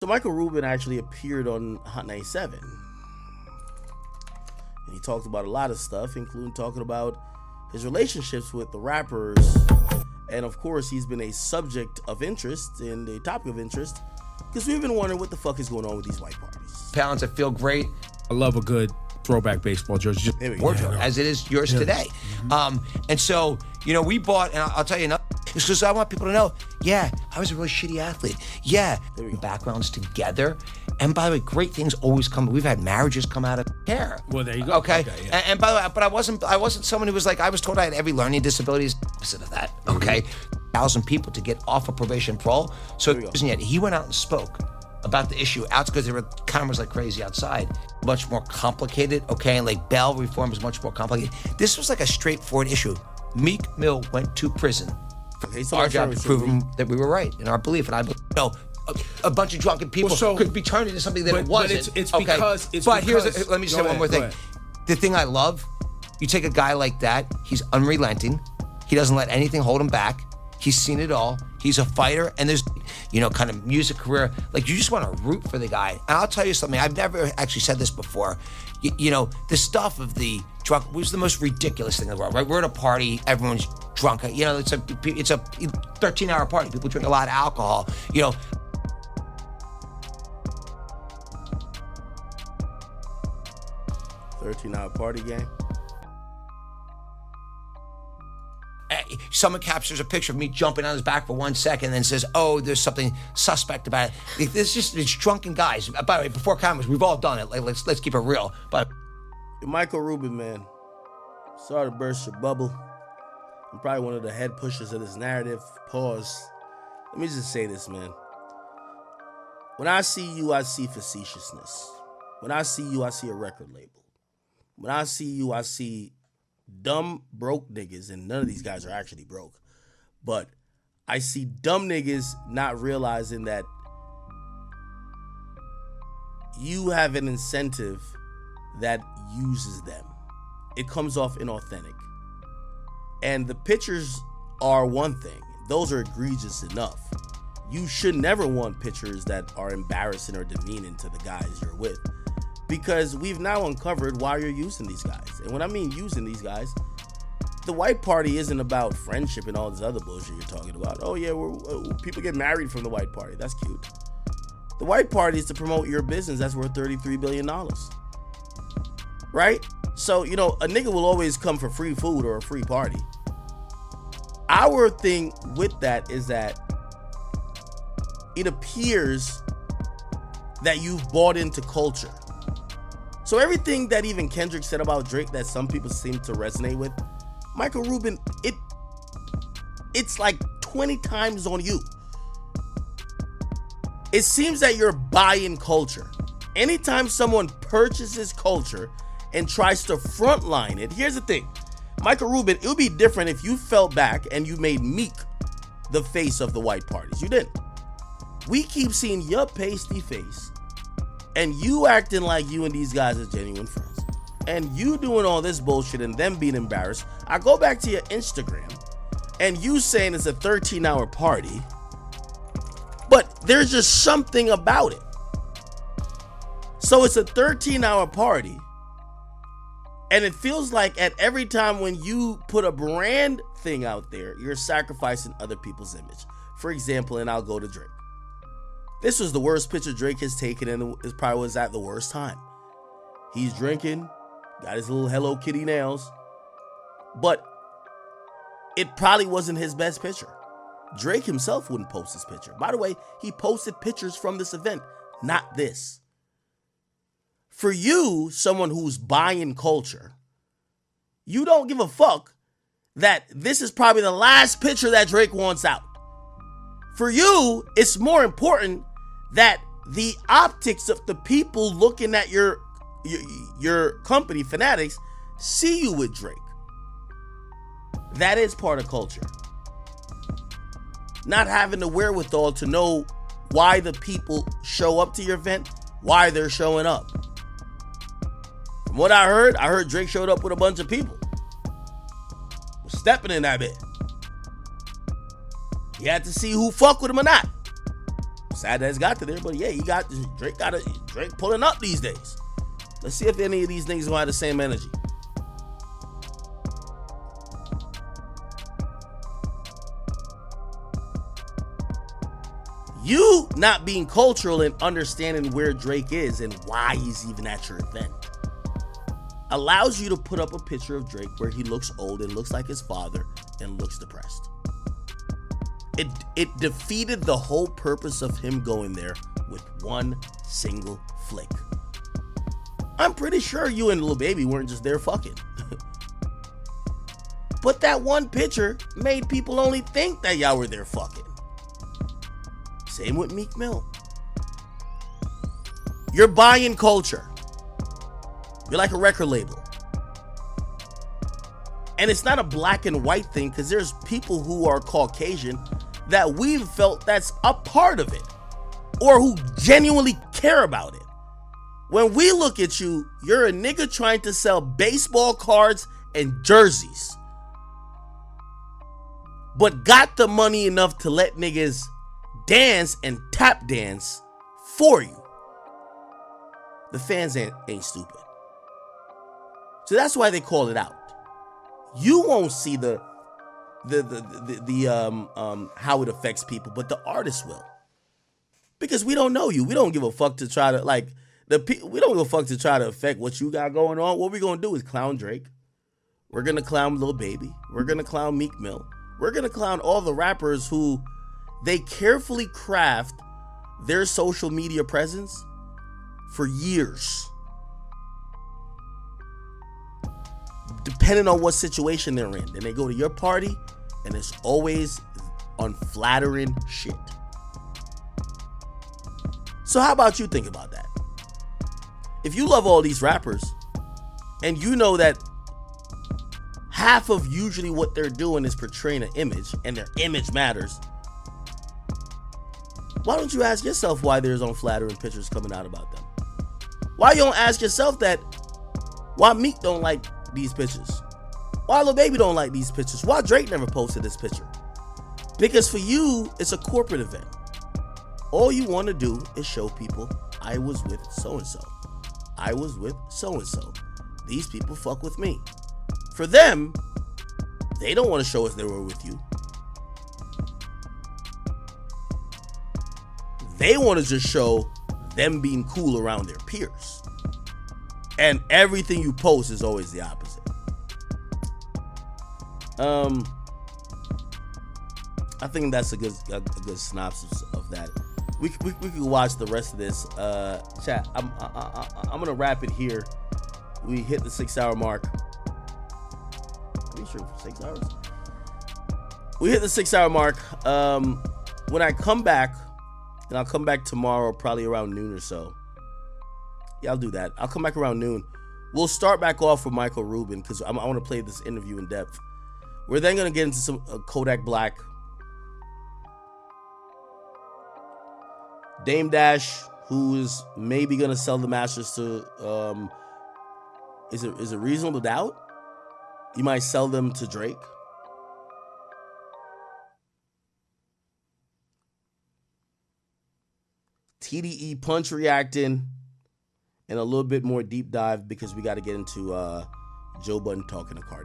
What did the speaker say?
So Michael Rubin actually appeared on Hot 97. And he talked about a lot of stuff, including talking about his relationships with the rappers. And of course, he's been a subject of interest and a topic of interest because we've been wondering what the fuck is going on with these white parties. Pounds that feel great. I love a good throwback baseball jersey. Wardrobe, as it is yours today. And so, we bought, and I'll tell you another, it's because I want people to know, yeah, I was a really shitty athlete. Yeah, backgrounds together. And by the way, great things always come. We've had marriages come out of hair. Well, there you go. Okay. Yeah. And by the way, but I wasn't someone who was like, I was told I had every learning disability. Opposite of that. Okay. 1,000 people to get off of probation parole. So yet he went out and spoke about the issue out because there were cameras like crazy outside. Much more complicated. Okay. And like bail reform is much more complicated. This was like a straightforward issue. Meek Mill went to prison. It's our job to prove that we were right in our belief. And I believe, a bunch of drunken people could be turned into something that it wasn't. But let me just say one more thing. The thing I love, you take a guy like that, he's unrelenting. He doesn't let anything hold him back. He's seen it all. He's a fighter, and there's, kind of music career. Like, you just want to root for the guy. And I'll tell you something. I've never actually said this before. The stuff of the drunk was the most ridiculous thing in the world, right? We're at a party, everyone's drunk. It's a 13-hour party. People drink a lot of alcohol. 13-hour party game. Someone captures a picture of me jumping on his back for 1 second and then says, oh, there's something suspect about it. It's drunken guys. By the way, before cameras, we've all done it. Like, let's keep it real. But Michael Rubin, man, sorry to burst your bubble. I'm probably one of the head pushers of this narrative. Pause. Let me just say this, man. When I see you, I see facetiousness. When I see you, I see a record label. When I see you, I see dumb, broke niggas, and none of these guys are actually broke. But I see dumb niggas not realizing that you have an incentive that uses them. It comes off inauthentic. And the pictures are one thing. Those are egregious enough. You should never want pictures that are embarrassing or demeaning to the guys you're with. Because we've now uncovered why you're using these guys. And when I mean using these guys, the white party isn't about friendship and all this other bullshit you're talking about. Oh yeah, people get married from the white party. That's cute. The white party is to promote your business that's worth $33 billion. Right? So, a nigga will always come for free food or a free party. Our thing with that is that it appears that you've bought into culture. So everything that even Kendrick said about Drake that some people seem to resonate with, Michael Rubin, it's like 20 times on you. It seems that you're buying culture. Anytime someone purchases culture and tries to frontline it, here's the thing. Michael Rubin, it would be different if you fell back and you made Meek the face of the white parties. You didn't. We keep seeing your pasty face and you acting like you and these guys are genuine friends. And you doing all this bullshit and them being embarrassed. I go back to your Instagram and you saying it's a 13-hour party, but there's just something about it. So it's a 13-hour party, and it feels like at every time when you put a brand thing out there, you're sacrificing other people's image. For example, and I'll go to Drake. This was the worst picture Drake has taken, and it probably was at the worst time. He's drinking, got his little Hello Kitty nails, but it probably wasn't his best picture. Drake himself wouldn't post this picture. By the way, he posted pictures from this event, not this. For you, someone who's buying culture, you don't give a fuck that this is probably the last picture that Drake wants out. For you, it's more important that the optics of the people looking at your company, Fanatics, see you with Drake. That is part of culture. Not having the wherewithal to know why the people show up to your event, why they're showing up. From what I heard Drake showed up with a bunch of people. Stepping in that bit. You had to see who fuck with him or not. sad that it's got to there, but yeah, Drake pulling up these days. Let's see if any of these niggas gonna have the same energy. You not being cultural and understanding where Drake is and why he's even at your event allows you to put up a picture of Drake where he looks old and looks like his father and looks depressed. It defeated the whole purpose of him going there with one single flick. I'm pretty sure you and Lil Baby weren't just there fucking. But that one picture made people only think that y'all were there fucking. Same with Meek Mill. You're buying culture. You're like a record label. And it's not a black and white thing, because there's people who are Caucasian that we've felt that's a part of it, or who genuinely care about it. When we look at you, you're a nigga trying to sell baseball cards and jerseys, but got the money enough to let niggas dance and tap dance for you. The fans ain't stupid. So that's why they call it out. You won't see the how it affects people, but the artists will. Because we don't know you. We don't give a fuck to try to we don't give a fuck to try to affect what you got going on. What we're gonna do is clown Drake. We're gonna clown Lil Baby. We're gonna clown Meek Mill. We're gonna clown all the rappers who they carefully craft their social media presence for years, depending on what situation they're in. Then they go to your party and it's always unflattering shit. So how about you think about that? If you love all these rappers and you know that half of usually what they're doing is portraying an image and their image matters, why don't you ask yourself why there's unflattering pictures coming out about them? Why you don't ask yourself that? Why Meek don't like these pictures? Why Lil Baby don't like these pictures? Why Drake never posted this picture? Because for you, it's a corporate event. All you want to do is show people, I was with so-and-so. I was with so-and-so. These people fuck with me. For them, they don't want to show us they were with you. They want to just show them being cool around their peers. And everything you post is always the opposite. I think that's a good synopsis of that. We could watch the rest of this. Chat. I'm gonna wrap it here. We hit the 6 hour mark. Are you sure 6 hours? We hit the 6 hour mark. When I come back, and I'll come back tomorrow, probably around noon or so. Yeah, I'll do that. I'll come back around noon. We'll start back off with Michael Rubin, because I want to play this interview in depth. We're then going to get into some Kodak Black. Dame Dash, who is maybe going to sell the masters to, is it Reasonable Doubt? You might sell them to Drake. TDE Punch reacting, and a little bit more deep dive because we got to get into Joe Budden talking to Cardi.